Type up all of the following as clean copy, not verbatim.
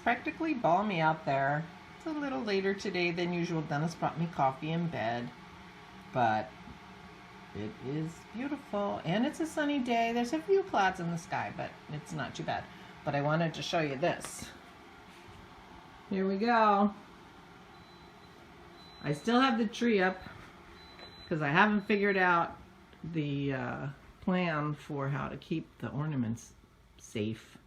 practically balmy out there. It's a little later today than usual. Dennis brought me coffee in bed, but it is beautiful, and it's a sunny day. There's a few clouds in the sky, but it's not too bad. But I wanted to show you this. Here we go. I still have the tree up because I haven't figured out the plan for how to keep the ornaments safe.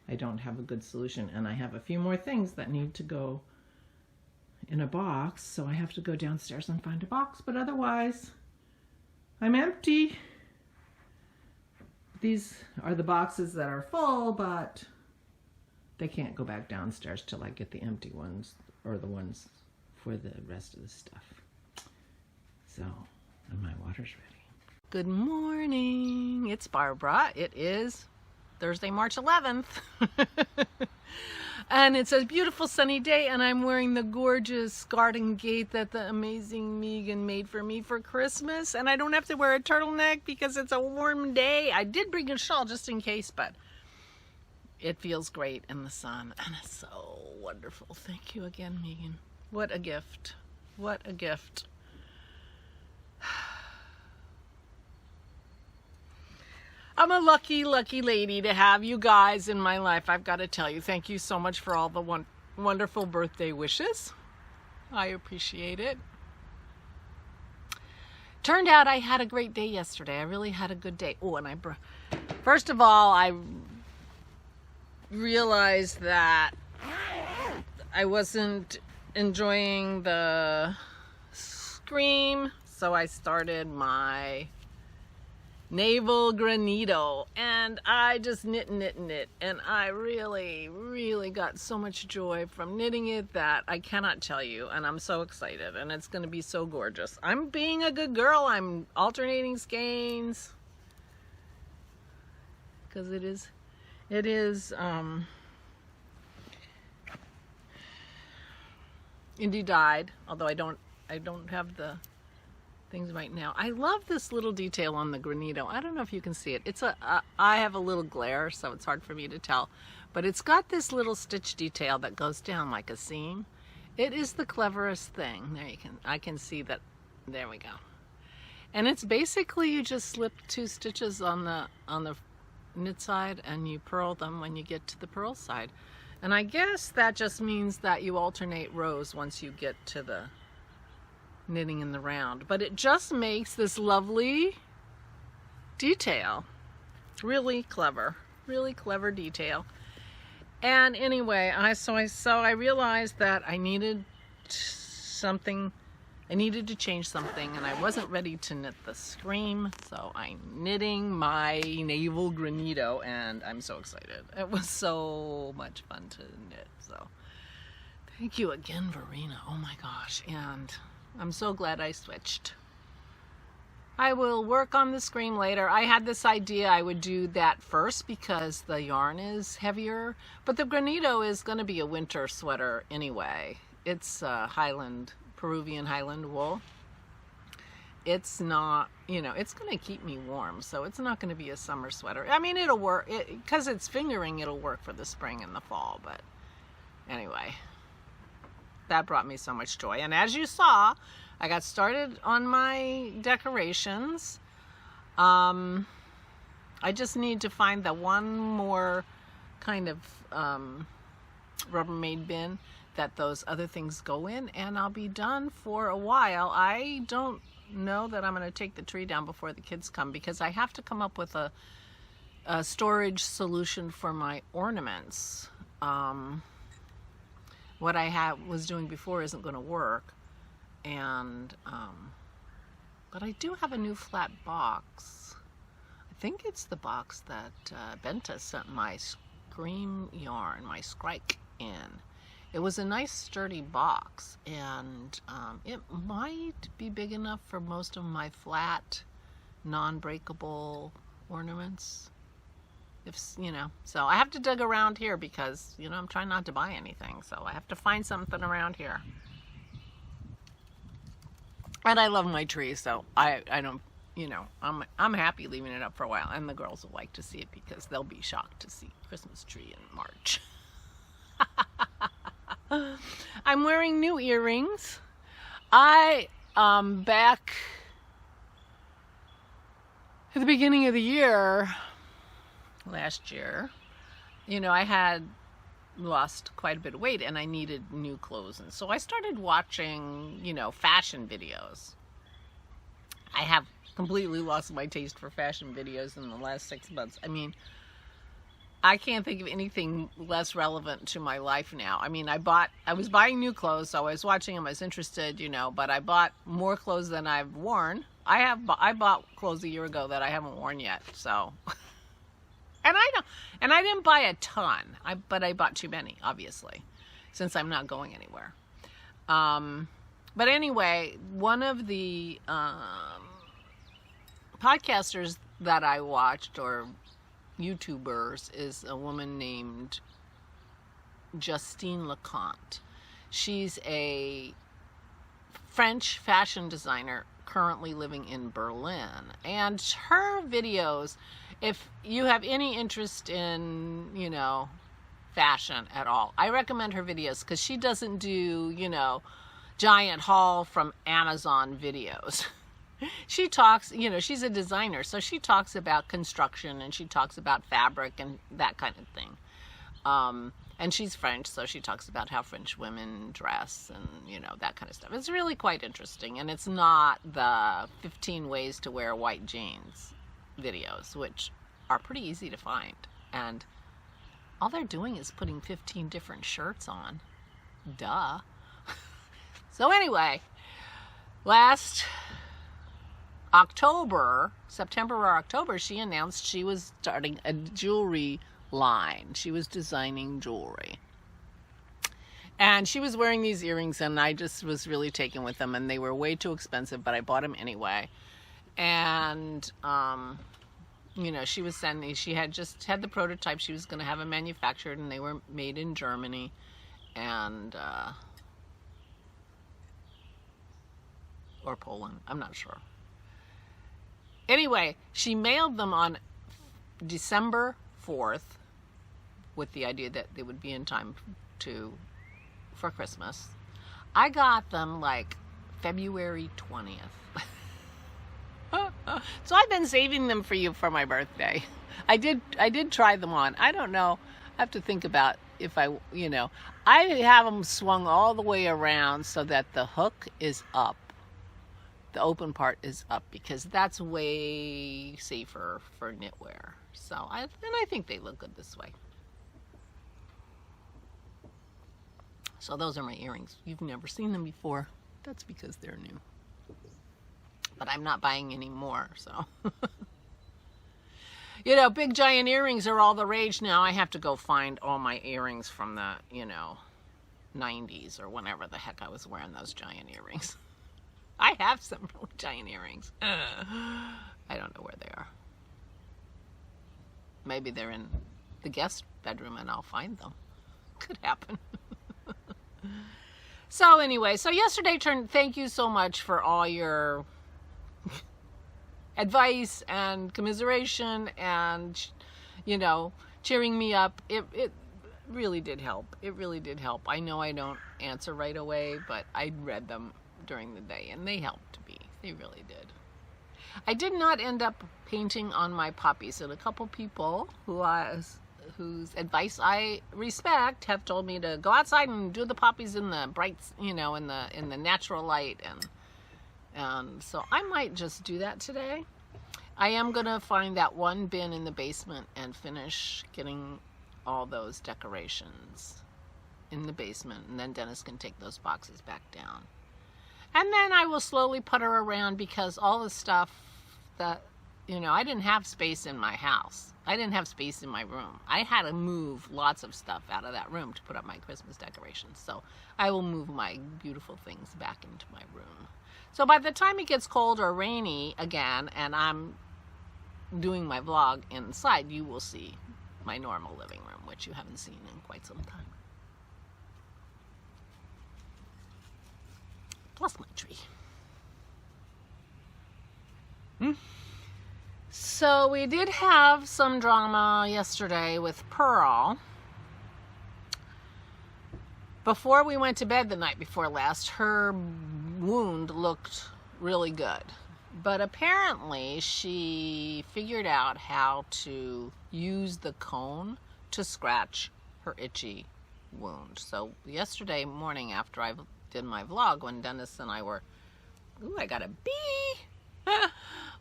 I don't have a good solution, and I have a few more things that need to go in a box, so I have to go downstairs and find a box, but otherwise I'm empty. These are the boxes that are full, but they can't go back downstairs till I get the empty ones, or the ones for the rest of the stuff. So, and my water's ready. Good morning. It's Barbara. It is Thursday, March 11th. And it's a beautiful sunny day, and I'm wearing the gorgeous garden gate that the amazing Megan made for me for Christmas. And I don't have to wear a turtleneck because it's a warm day. I did bring a shawl just in case, but it feels great in the sun, and it's so wonderful. Thank you again, Megan. What a gift. What a gift. I'm a lucky, lucky lady to have you guys in my life. I've got to tell you, thank you so much for all the wonderful birthday wishes. I appreciate it. Turned out I had a great day yesterday. I really had a good day. Oh, and first of all, I realized that I wasn't enjoying the scream, so I started my navel granito, and I just knit, and I really got so much joy from knitting it that I cannot tell you, and I'm so excited, and it's going to be so gorgeous. I'm being a good girl. I'm alternating skeins because it is Indie dyed, although I don't have the things right now. I love this little detail on the granito. I don't know if you can see it. It's I have a little glare, so it's hard for me to tell, but it's got this little stitch detail that goes down like a seam. It is the cleverest thing. There I can see that. There we go. And it's basically you just slip 2 stitches on the knit side, and you purl them when you get to the purl side. And I guess that just means that you alternate rows once you get to the knitting in the round, but it just makes this lovely detail. Really clever detail. And anyway, I realized that I needed something. I needed to change something, and I wasn't ready to knit the scream, so I'm knitting my navel granito, and I'm so excited. It was so much fun to knit. So thank you again, Verena. Oh my gosh. And I'm so glad I switched. I will work on the scream later. I had this idea I would do that first because the yarn is heavier, but the granito is going to be a winter sweater anyway. It's Peruvian Highland wool. It's not, it's going to keep me warm, so it's not going to be a summer sweater. I mean, it'll work, because it's fingering, it'll work for the spring and the fall, but anyway. That brought me so much joy. And as you saw, I got started on my decorations. I just need to find the one more kind of Rubbermaid bin that those other things go in, and I'll be done for a while. I don't know that I'm going to take the tree down before the kids come, because I have to come up with a storage solution for my ornaments. What I was doing before isn't going to work, and but I do have a new flat box. I think it's the box that Benta sent my scream yarn, my Scrike, in. It was a nice sturdy box, and it might be big enough for most of my flat, non-breakable ornaments. So I have to dig around here because, I'm trying not to buy anything. So I have to find something around here. And I love my tree, so I don't, I'm happy leaving it up for a while. And the girls will like to see it because they'll be shocked to see Christmas tree in March. I'm wearing new earrings. I, back at the beginning of the year, last year, you know, I had lost quite a bit of weight and I needed new clothes. And so I started watching, you know, fashion videos. I have completely lost my taste for fashion videos in the last 6 months. I mean, I can't think of anything less relevant to my life now. I mean, I was buying new clothes, so I was watching them, I was interested, you know, but I bought more clothes than I've worn. I bought clothes a year ago that I haven't worn yet, so. And I didn't buy a ton, but I bought too many, obviously, since I'm not going anywhere. But anyway, one of the podcasters that I watched, or YouTubers, is a woman named Justine LeConte. She's a French fashion designer currently living in Berlin. And her videos, if you have any interest in, you know, fashion at all, I recommend her videos because she doesn't do, you know, giant haul from Amazon videos. She talks, you know, she's a designer, so she talks about construction and she talks about fabric and that kind of thing. And she's French, so she talks about how French women dress and, you know, that kind of stuff. It's really quite interesting, and it's not the 15 ways to wear white jeans videos, which are pretty easy to find. And all they're doing is putting 15 different shirts on. Duh. So anyway, last September or October, she announced she was starting a jewelry line. She was designing jewelry. And she was wearing these earrings, and I just was really taken with them, and they were way too expensive, but I bought them anyway. And, you know, she was sending, she had just had the prototype. She was going to have them manufactured, and they were made in Germany. And, or Poland, I'm not sure. Anyway, she mailed them on December 4th with the idea that they would be in time for Christmas. I got them like February 20th. So I've been saving them for you for my birthday. I did try them on. I don't know. I have to think about if I, you know, I have them swung all the way around so that the hook is up. The open part is up, because that's way safer for knitwear. So I think they look good this way. So those are my earrings. You've never seen them before. That's because they're new. But I'm not buying any more, so. You know, big giant earrings are all the rage now. I have to go find all my earrings from the, you know, 90s or whenever the heck I was wearing those giant earrings. I have some really giant earrings. I don't know where they are. Maybe they're in the guest bedroom and I'll find them. Could happen. So anyway, so yesterday thank you so much for all your advice and commiseration and, you know, cheering me up. It really did help. It really did help. I know I don't answer right away, but I read them during the day, and they helped me. They really did. I did not end up painting on my poppies, and a couple people whose advice I respect have told me to go outside and do the poppies in the bright, you know, in the natural light, and so I might just do that today. I am gonna find that one bin in the basement and finish getting all those decorations in the basement, and then Dennis can take those boxes back down. And then I will slowly putter around, because all the stuff that, you know, I didn't have space in my house. I didn't have space in my room. I had to move lots of stuff out of that room to put up my Christmas decorations. So I will move my beautiful things back into my room. So by the time it gets cold or rainy again, and I'm doing my vlog inside, you will see my normal living room, which you haven't seen in quite some time. Plus my tree. So we did have some drama yesterday with Pearl. before we went to bed the night before last, her wound looked really good. But apparently she figured out how to use the cone to scratch her itchy wound. So yesterday morning after I did my vlog, when Dennis and I were, ooh, I got a bee,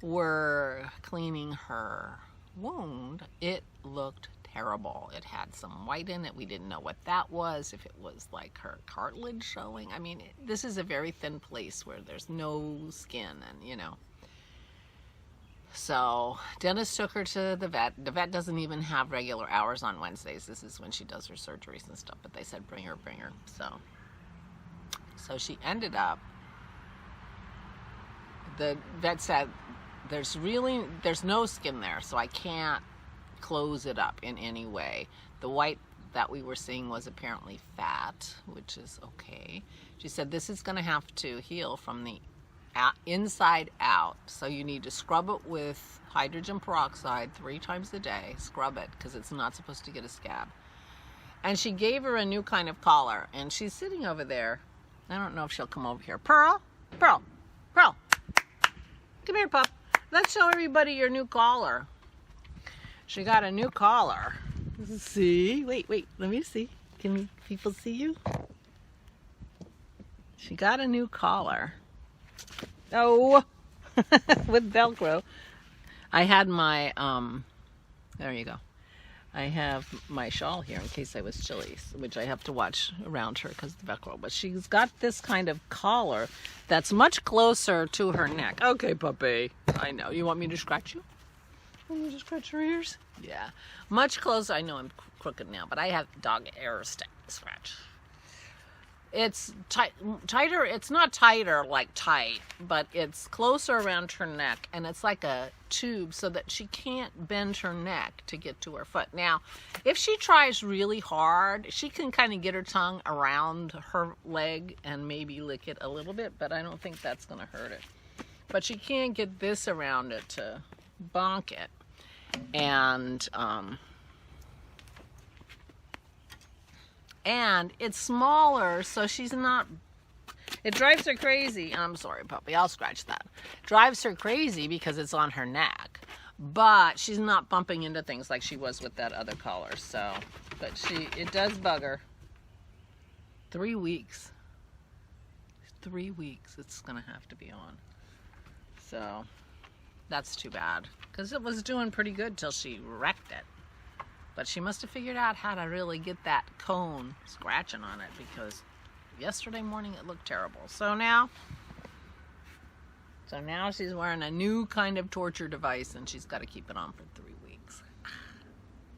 were cleaning her wound, it looked terrible. It had some white in it. We didn't know what that was, if it was like her cartilage showing. I mean, this is a very thin place where there's no skin, and you know. So Dennis took her to the vet. The vet doesn't even have regular hours on Wednesdays. This is when she does her surgeries and stuff, but they said bring her. So she ended up, the vet said there's no skin there, so I can't close it up in any way. The white that we were seeing was apparently fat, which is okay. She said this is going to have to heal from the inside out, so you need to scrub it with hydrogen peroxide 3 times a day. Scrub it because it's not supposed to get a scab. And she gave her a new kind of collar, and she's sitting over there. I don't know if she'll come over here. Pearl, come here, pup. Let's show everybody your new collar. She got a new collar. See? Wait, let me see. Can people see you? She got a new collar. Oh, with Velcro. I had my, there you go. I have my shawl here in case I was chilly, which I have to watch around her because of the Velcro. But she's got this kind of collar that's much closer to her neck. Okay, puppy. I know. You want me to scratch you? Want me to scratch your ears? Yeah. Much closer. I know I'm crooked now, but I have dog ear scratch. It's tighter. It's not tighter like tight, but it's closer around her neck, and it's like a tube so that she can't bend her neck to get to her foot. Now, if she tries really hard, she can kind of get her tongue around her leg and maybe lick it a little bit, but I don't think that's going to hurt it. But she can't get this around it to bonk it. And it's smaller, so she's not, it drives her crazy. I'm sorry, puppy, I'll scratch that. Drives her crazy because it's on her neck, but she's not bumping into things like she was with that other collar. So, but it does bug her. 3 weeks. 3 weeks it's gonna have to be on. So, that's too bad, because it was doing pretty good till she wrecked it. But she must have figured out how to really get that cone scratching on it, because yesterday morning it looked terrible. So now she's wearing a new kind of torture device, and she's got to keep it on for 3 weeks.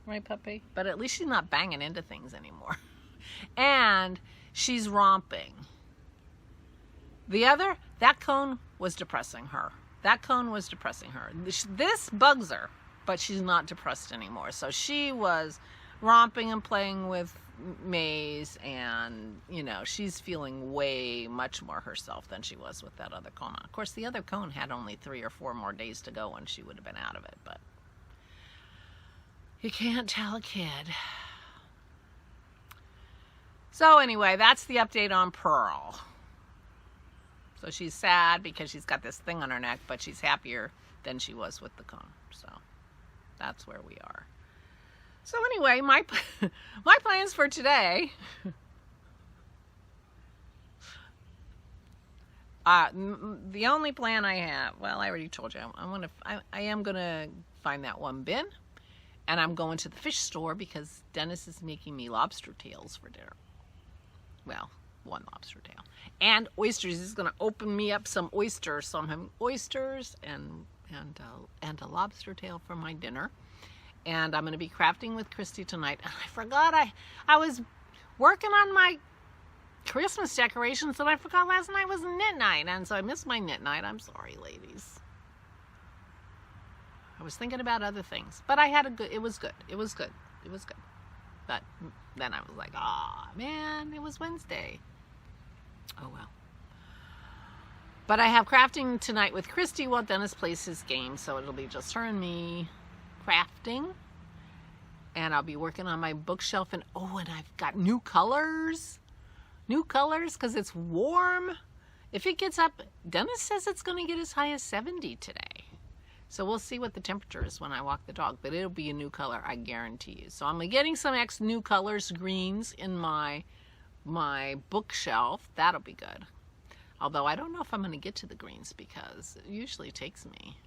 Right, puppy? But at least she's not banging into things anymore. And she's romping. That cone was depressing her. This bugs her. But she's not depressed anymore. So she was romping and playing with Maze, and, you know, she's feeling way much more herself than she was with that other cone. Of course, the other cone had only 3 or 4 more days to go, and she would have been out of it, but you can't tell a kid. So anyway, that's the update on Pearl. So she's sad because she's got this thing on her neck, but she's happier than she was with the cone. So that's where we are. So anyway, my plans for today. The only plan I have, well, I already told you, I am gonna find that one bin, and I'm going to the fish store because Dennis is making me lobster tails for dinner. Well, 1 lobster tail and oysters. He's gonna open me up some oysters, so I'm having oysters and a lobster tail for my dinner. And I'm going to be crafting with Christy tonight. And I forgot, I was working on my Christmas decorations, and I forgot last night was knit night, and so I missed my knit night. I'm sorry, ladies. I was thinking about other things, but it was good. But then I was like, oh man, it was Wednesday. Oh well. But I have crafting tonight with Christy while Dennis plays his game, so it'll be just her and me crafting. And I'll be working on my bookshelf, and I've got new colors. new colors because it's warm. If it gets up, Dennis says it's going to get as high as 70 today. So we'll see what the temperature is when I walk the dog, but it'll be a new color, I guarantee you. So I'm getting some new colors, greens in my bookshelf. That'll be good. Although I don't know if I'm going to get to the greens because it usually takes me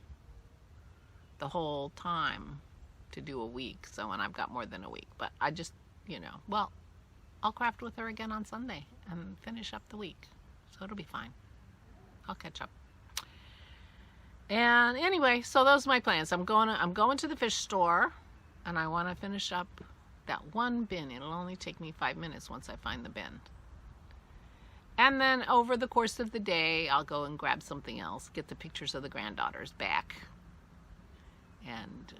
the whole time to do a week. So, and I've got more than a week, but I just, you know, well, I'll craft with her again on Sunday and finish up the week. So it'll be fine. I'll catch up. And anyway, so those are my plans. I'm going to the fish store, and I want to finish up that one bin. It'll only take me 5 minutes once I find the bin. And then over the course of the day, I'll go and grab something else, get the pictures of the granddaughters back, and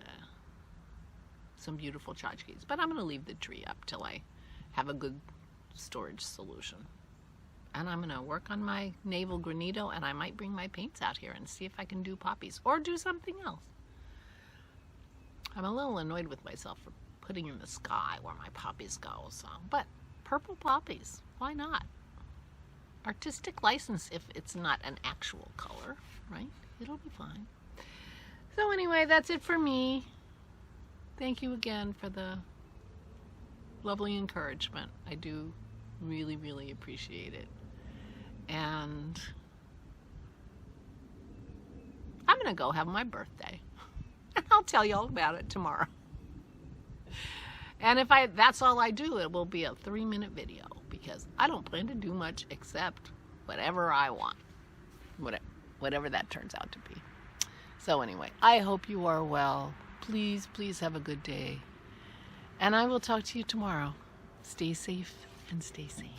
some beautiful tchotchkes. But I'm going to leave the tree up till I have a good storage solution. And I'm going to work on my navel granito, and I might bring my paints out here and see if I can do poppies or do something else. I'm a little annoyed with myself for putting in the sky where my poppies go. So, but purple poppies, why not? Artistic license if it's not an actual color, right? It'll be fine. So anyway, that's it for me. Thank you again for the lovely encouragement. I do really, really appreciate it. And I'm going to go have my birthday. And I'll tell you all about it tomorrow. And if that's all I do, it will be a 3-minute video because I don't plan to do much except whatever I want. Whatever that turns out to be. So anyway, I hope you are well. Please, please have a good day. And I will talk to you tomorrow. Stay safe and stay sane.